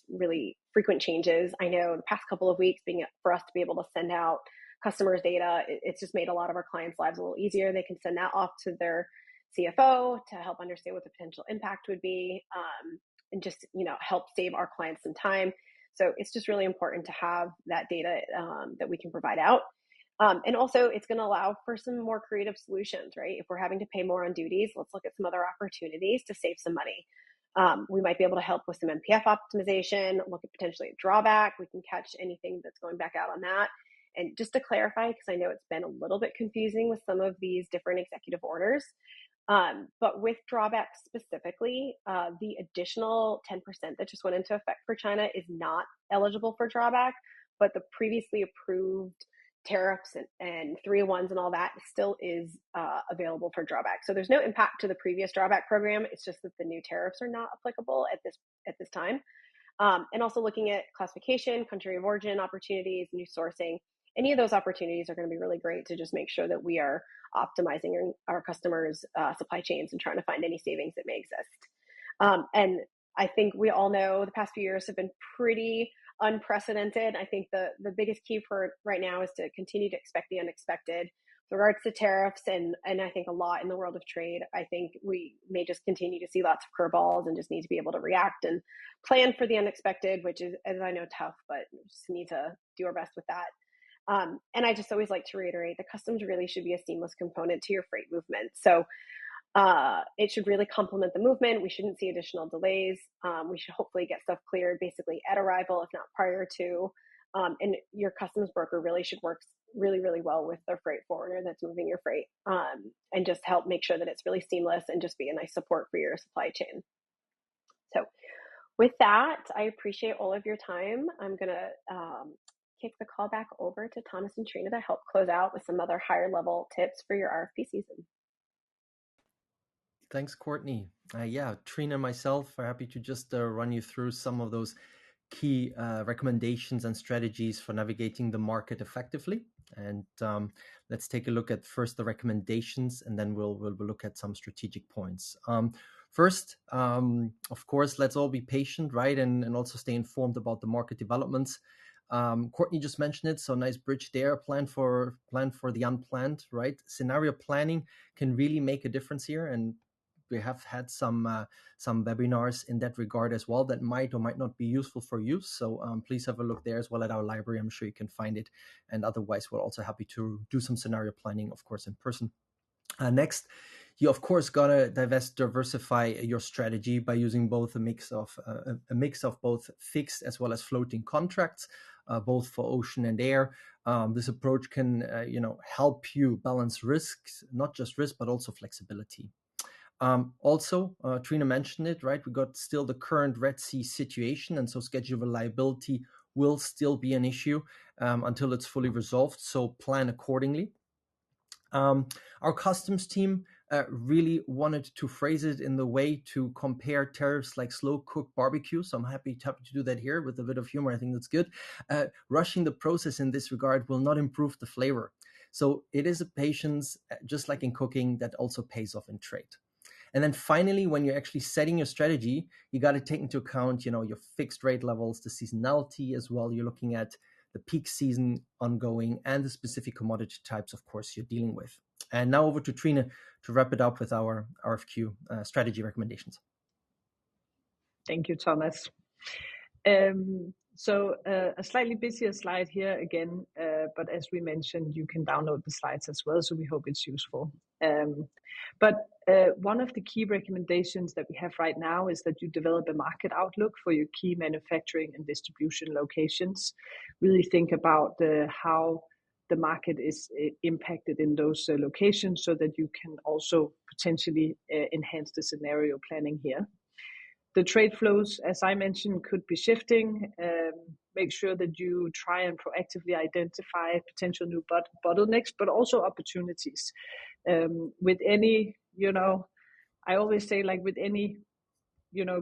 really frequent changes. I know the past couple of weeks, for us to be able to send out customers' data, it's just made a lot of our clients' lives a little easier. They can send that off to their CFO to help understand what the potential impact would be, and just help save our clients some time. So it's just really important to have that data that we can provide out. And also, it's going to allow for some more creative solutions, right? If we're having to pay more on duties, let's look at some other opportunities to save some money. We might be able to help with some MPF optimization, look at potentially a drawback. We can catch anything that's going back out on that. And just to clarify, because I know it's been a little bit confusing with some of these different executive orders, but with drawbacks specifically, the additional 10% that just went into effect for China is not eligible for drawback, but the previously approved tariffs and 301s and all that still is available for drawback. So there's no impact to the previous drawback program. It's just that the new tariffs are not applicable at this time. And also looking at classification, country of origin opportunities, new sourcing. Any of those opportunities are going to be really great to just make sure that we are optimizing our customers' supply chains and trying to find any savings that may exist. And I think we all know the past few years have been pretty unprecedented. I think the biggest key for right now is to continue to expect the unexpected. With regards to tariffs and I think a lot in the world of trade, I think we may just continue to see lots of curveballs and just need to be able to react and plan for the unexpected, which is, as I know, tough, but just need to do our best with that. And I just always like to reiterate that customs really should be a seamless component to your freight movement. So it should really complement the movement. We shouldn't see additional delays. We should hopefully get stuff cleared basically at arrival, if not prior to. And your customs broker really should work really, really well with their freight forwarder that's moving your freight, and just help make sure that it's really seamless and just be a nice support for your supply chain. So with that, I appreciate all of your time. I'm going to kick the call back over to Thomas and Trine to help close out with some other higher level tips for your RFP season. Thanks, Courtney. Yeah, Trine and myself are happy to just run you through some of those key recommendations and strategies for navigating the market effectively. And let's take a look at first the recommendations, and then we'll look at some strategic points. First, of course, let's all be patient, right? And also stay informed about the market developments. Courtney just mentioned it, so nice bridge there. Plan for the unplanned, right? Scenario planning can really make a difference here, and we have had some webinars in that regard as well that might or might not be useful for you. So please have a look there as well at our library. I'm sure you can find it. And otherwise, we're also happy to do some scenario planning, of course, in person. Next, you of course gotta diversify your strategy by using both a mix of both fixed as well as floating contracts, both for ocean and air. This approach can help you balance risks, not just risk but also flexibility. Also, Trine mentioned it, right? We got still the current Red Sea situation, and so schedule reliability will still be an issue until it's fully resolved. So plan accordingly. Our customs team really wanted to phrase it in the way to compare tariffs like slow-cooked barbecue. So I'm happy to do that here with a bit of humor. I think that's good. Rushing the process in this regard will not improve the flavor. So it is a patience, just like in cooking, that also pays off in trade. And then finally, when you're actually setting your strategy, you got to take into account, your fixed rate levels, the seasonality as well. You're looking at the peak season ongoing and the specific commodity types, of course, you're dealing with. And now over to Trine to wrap it up with our RFQ strategy recommendations. Thank you, Thomas. So a slightly busier slide here again, but as we mentioned, you can download the slides as well, so we hope it's useful. But one of the key recommendations that we have right now is that you develop a market outlook for your key manufacturing and distribution locations. Really think about how the market is impacted in those locations so that you can also potentially enhance the scenario planning here. The trade flows, as I mentioned, could be shifting. Make sure that you try and proactively identify potential new bottlenecks, but also opportunities. With any, I always say, like with any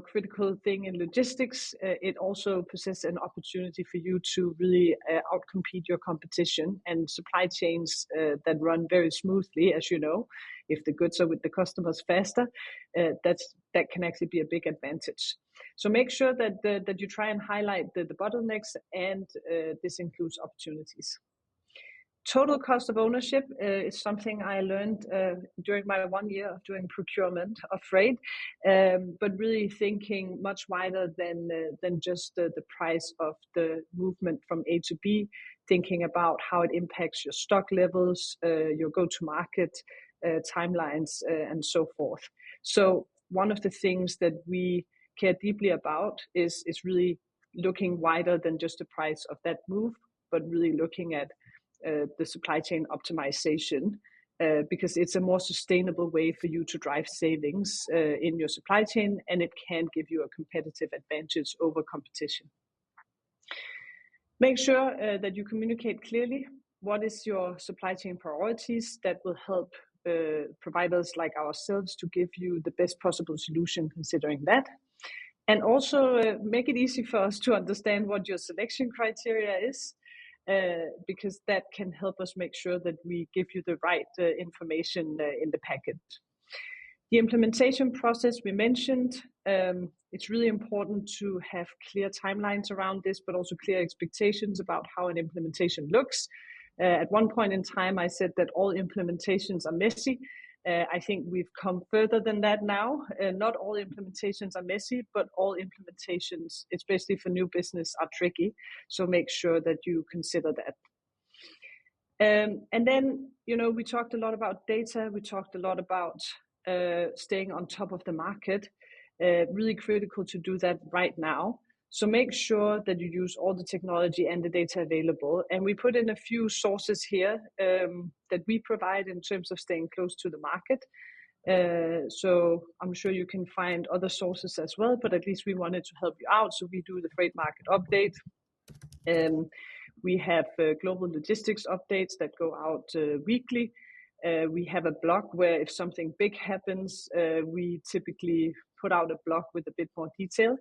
critical thing in logistics, it also possesses an opportunity for you to really outcompete your competition, and supply chains that run very smoothly, as you know, if the goods are with the customers faster, that can actually be a big advantage. So make sure that you try and highlight the bottlenecks, and this includes opportunities. Total cost of ownership is something I learned during my 1 year of doing procurement of freight, but really thinking much wider than just the price of the movement from A to B, thinking about how it impacts your stock levels, your go-to-market timelines, and so forth. So one of the things that we care deeply about is really looking wider than just the price of that move, but really looking at the supply chain optimization, because it's a more sustainable way for you to drive savings in your supply chain, and it can give you a competitive advantage over competition. Make sure that you communicate clearly what is your supply chain priorities. That will help providers like ourselves to give you the best possible solution considering that. And also make it easy for us to understand what your selection criteria is, because that can help us make sure that we give you the right information in the package. The implementation process we mentioned, it's really important to have clear timelines around this, but also clear expectations about how an implementation looks. At one point in time, I said that all implementations are messy. I think we've come further than that now. Not all implementations are messy, but all implementations, especially for new business, are tricky. So make sure that you consider that. And then, we talked a lot about data. We talked a lot about staying on top of the market. Really critical to do that right now. So make sure that you use all the technology and the data available. And we put in a few sources here that we provide in terms of staying close to the market. So I'm sure you can find other sources as well, but at least we wanted to help you out. So we do the freight market update. We have global logistics updates that go out weekly. We have a blog where if something big happens, we typically put out a blog with a bit more detail.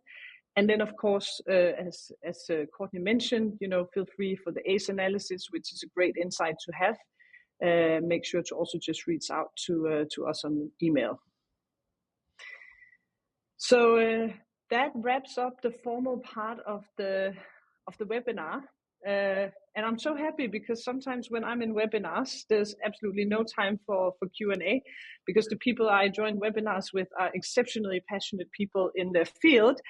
And then, of course, as Courtney mentioned, feel free for the ACE analysis, which is a great insight to have. Make sure to also just reach out to us on email. So that wraps up the formal part of the webinar. And I'm so happy because sometimes when I'm in webinars, there's absolutely no time for Q&A, because the people I join webinars with are exceptionally passionate people in their field.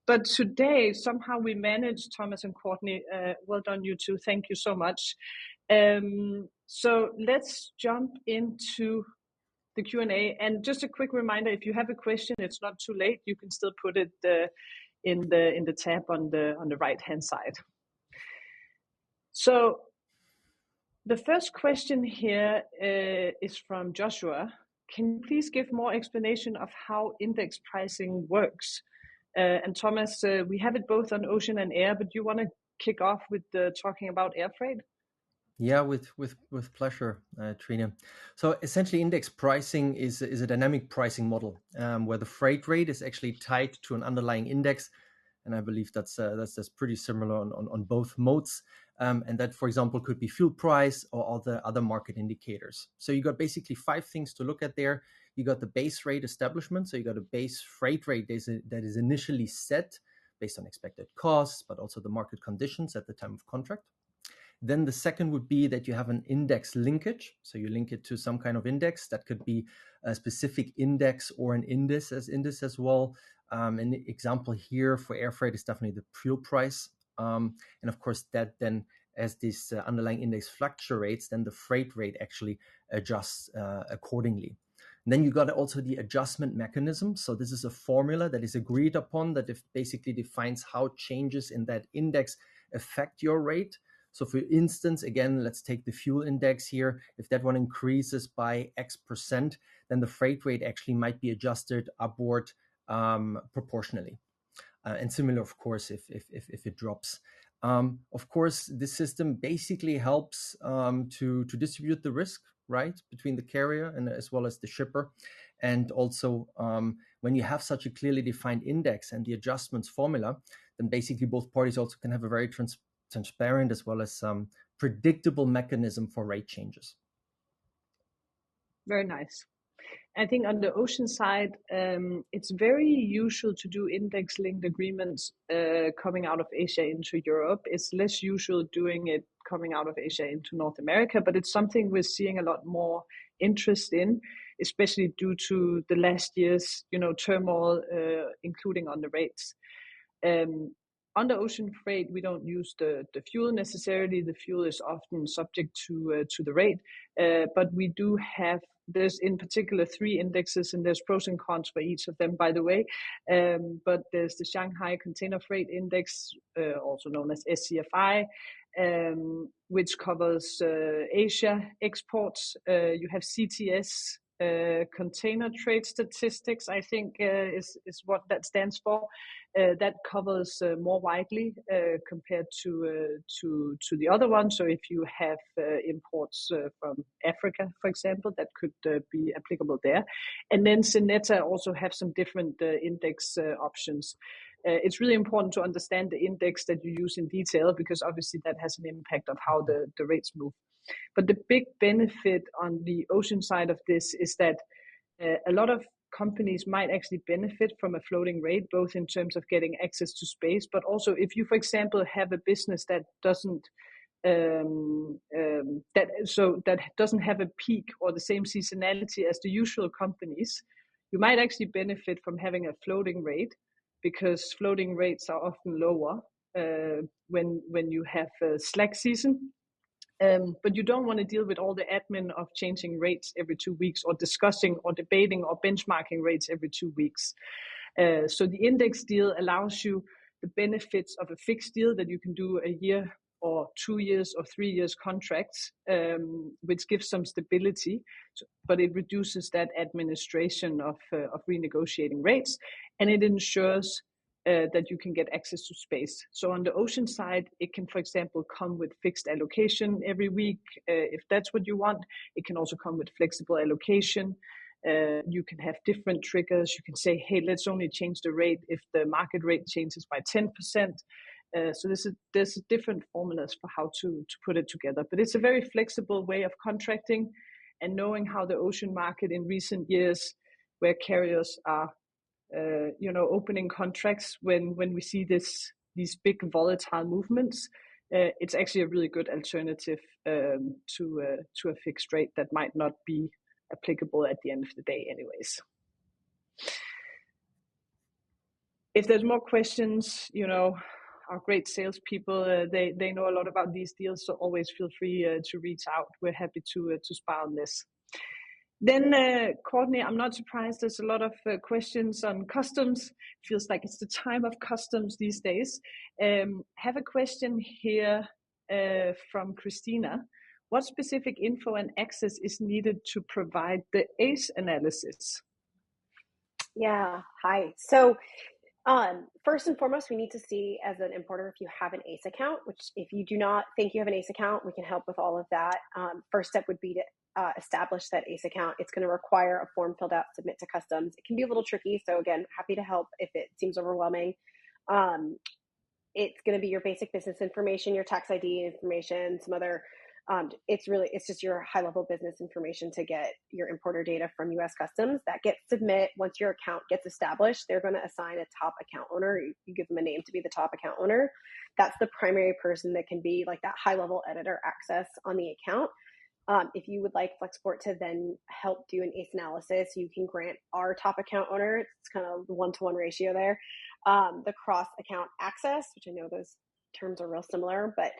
But today, somehow we managed, Thomas and Courtney, well done you two, thank you so much. So let's jump into the Q&A. And just a quick reminder, if you have a question, it's not too late. You can still put it in the tab on the right-hand side. So the first question here is from Joshua. Can you please give more explanation of how index pricing works? And Thomas, we have it both on ocean and air, but you want to kick off with talking about air freight? Yeah, with pleasure, Trine. So essentially, index pricing is a dynamic pricing model where the freight rate is actually tied to an underlying index, and I believe that's pretty similar on both modes. And that, for example, could be fuel price or all the other market indicators. So you got basically 5 things to look at there. You got the base rate establishment. So you got a base freight rate that is initially set based on expected costs, but also the market conditions at the time of contract. Then the second would be that you have an index linkage. So you link it to some kind of index. That could be a specific index or an index as well. An example here for air freight is definitely the fuel price. And of course, that then, as this underlying index fluctuates, then the freight rate actually adjusts accordingly. And then you got also the adjustment mechanism. So this is a formula that is agreed upon that basically defines how changes in that index affect your rate. So for instance, again, let's take the fuel index here. If that one increases by X%, then the freight rate actually might be adjusted upward proportionally. And similar, of course, if it drops. Of course, this system basically helps to distribute the risk, right, between the carrier and as well as the shipper. And also, when you have such a clearly defined index and the adjustments formula, then basically both parties also can have a very transparent as well as predictable mechanism for rate changes. Very nice. I think on the ocean side, it's very usual to do index-linked agreements coming out of Asia into Europe. It's less usual doing it coming out of Asia into North America, but it's something we're seeing a lot more interest in, especially due to the last year's, turmoil, including on the rates. On the ocean freight, we don't use the fuel necessarily. The fuel is often subject to the rate, but we do have, there's in particular 3 indexes, and there's pros and cons for each of them, by the way. But there's the Shanghai Container Freight Index, also known as SCFI, which covers Asia exports. You have CTS, Container Trade Statistics, I think is what that stands for. That covers more widely compared to the other one. So if you have imports from Africa, for example, that could be applicable there. And then Seneta also have some different index options. It's really important to understand the index that you use in detail, because obviously that has an impact of how the rates move. But the big benefit on the ocean side of this is that a lot of companies might actually benefit from a floating rate, both in terms of getting access to space, but also if you, for example, have a business that doesn't have a peak or the same seasonality as the usual companies, you might actually benefit from having a floating rate, because floating rates are often lower when you have a slack season. But you don't want to deal with all the admin of changing rates every 2 weeks, or discussing or debating or benchmarking rates every 2 weeks. So the index deal allows you the benefits of a fixed deal that you can do a year or 2 years or 3 years contracts, which gives some stability, but it reduces that administration of renegotiating rates, and it ensures that you can get access to space. So on the ocean side, it can, for example, come with fixed allocation every week, if that's what you want. It can also come with flexible allocation. You can have different triggers. You can say, hey, let's only change the rate if the market rate changes by 10%. So there's different formulas for how to put it together. But it's a very flexible way of contracting, and knowing how the ocean market in recent years, where carriers are opening contracts when we see these big volatile movements, it's actually a really good alternative to a fixed rate that might not be applicable at the end of the day anyways. If there's more questions, our great salespeople, they know a lot about these deals, so always feel free to reach out. We're happy to spar on this. Then, Courtney, I'm not surprised there's a lot of questions on customs. Feels like it's the time of customs these days. Have a question here from Christina. What specific info and access is needed to provide the ACE analysis? Yeah, hi. So first and foremost, we need to see as an importer if you have an ACE account, which if you do not think you have an ACE account, we can help with all of that. First step would be to establish that ACE account. It's going to require a form filled out, submit to customs. It can be a little tricky. So again, happy to help if it seems overwhelming. It's going to be your basic business information, your tax ID information, some other, it's just your high level business information to get your importer data from US Customs. That gets submit. Once your account gets established, they're going to assign a top account owner. You give them a name to be the top account owner. That's the primary person that can be like that high level editor access on the account. If you would like Flexport to then help do an ACE analysis, you can grant our top account owner, it's kind of the 1-to-1 ratio there, the cross account access, which I know those terms are real similar, but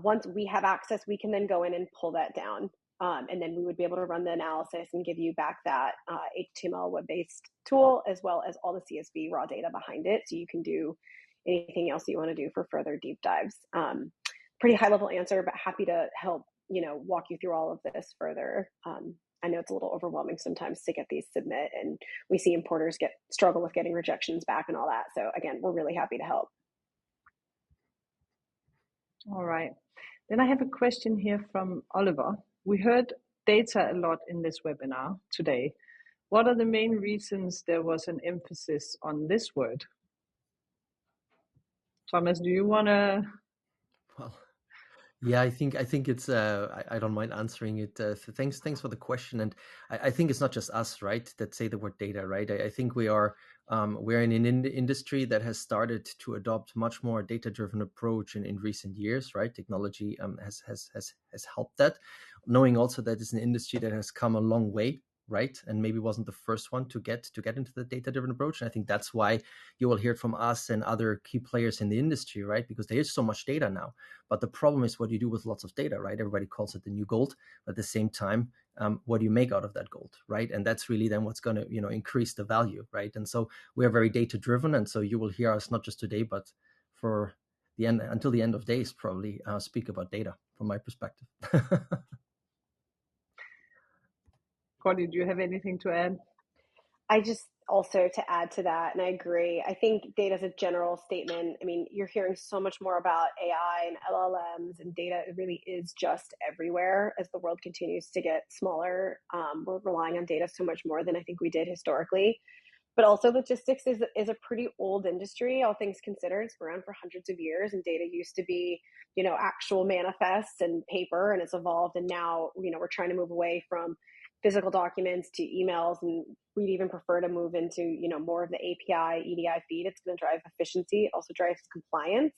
once we have access, we can then go in and pull that down. And then we would be able to run the analysis and give you back that HTML web-based tool, as well as all the CSV raw data behind it. So you can do anything else you want to do for further deep dives. Pretty high level answer, but happy to help walk you through all of this further. I know it's a little overwhelming sometimes to get these submit, and we see importers struggle with getting rejections back and all that. So again, we're really happy to help. All right. Then I have a question here from Oliver. We heard data a lot in this webinar today. What are the main reasons there was an emphasis on this word? Thomas, do you want to? Well, yeah, I think it's. I don't mind answering it. Thanks for the question, and I think it's not just us, right, that say the word data, right? I think we're in an industry that has started to adopt much more data-driven approach in recent years, right? Technology has helped that. Knowing also that it's an industry that has come a long way, right, and maybe wasn't the first one to get into the data-driven approach. And I think that's why you will hear it from us and other key players in the industry, right? Because there is so much data now. But the problem is what you do with lots of data, right? Everybody calls it the new gold. But at the same time, what do you make out of that gold, right? And that's really then what's going to, increase the value, right? And so we are very data-driven, and so you will hear us not just today, but for the end, until the end of days, probably speak about data from my perspective. Courtney, do you have anything to add? I just also to add to that, and I agree, I think data is a general statement. I mean, you're hearing so much more about AI and LLMs, and data really is just everywhere as the world continues to get smaller. We're relying on data so much more than I think we did historically. But also logistics is a pretty old industry, all things considered. It's been around for hundreds of years, and data used to be, actual manifests and paper, and it's evolved. And now, we're trying to move away from physical documents to emails, and we'd even prefer to move into, more of the API, EDI feed. It's going to drive efficiency. It also drives compliance.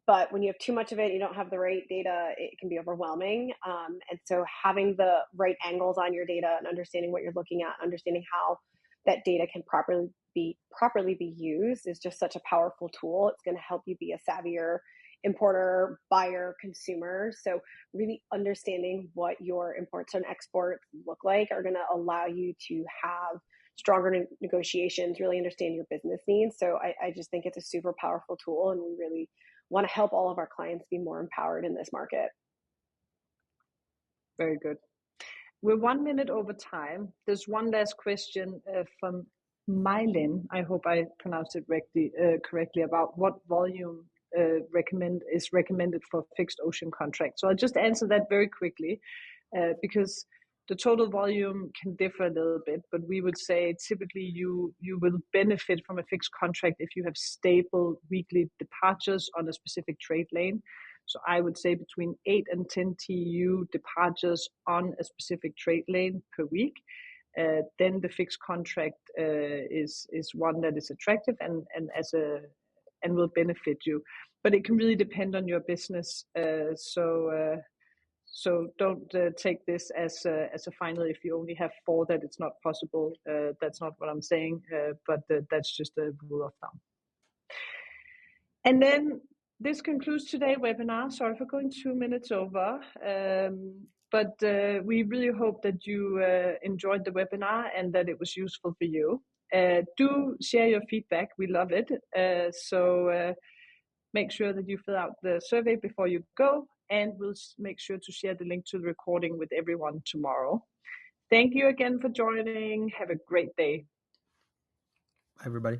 But when you have too much of it, you don't have the right data, it can be overwhelming. And so having the right angles on your data and understanding what you're looking at, understanding how that data can properly be used is just such a powerful tool. It's going to help you be a savvier importer, buyer, consumer. So really understanding what your imports and exports look like are going to allow you to have stronger negotiations, really understand your business needs. So I just think it's a super powerful tool, and we really want to help all of our clients be more empowered in this market. Very good. We're 1 minute over time. There's one last question from Mylin. I hope I pronounced it correctly about what volume is recommended for fixed ocean contracts. So I'll just answer that very quickly because the total volume can differ a little bit, but we would say typically you will benefit from a fixed contract if you have stable weekly departures on a specific trade lane. So I would say between 8 and 10 TEU departures on a specific trade lane per week. Then the fixed contract is one that is attractive and will benefit you. But it can really depend on your business. So don't take this as a final. If you only have 4, that it's not possible. That's not what I'm saying, but that's just a rule of thumb. And then this concludes today's webinar. Sorry for going 2 minutes over, but we really hope that you enjoyed the webinar and that it was useful for you. Do share your feedback. We love it. So make sure that you fill out the survey before you go, and we'll make sure to share the link to the recording with everyone tomorrow. Thank you again for joining. Have a great day. Bye, everybody.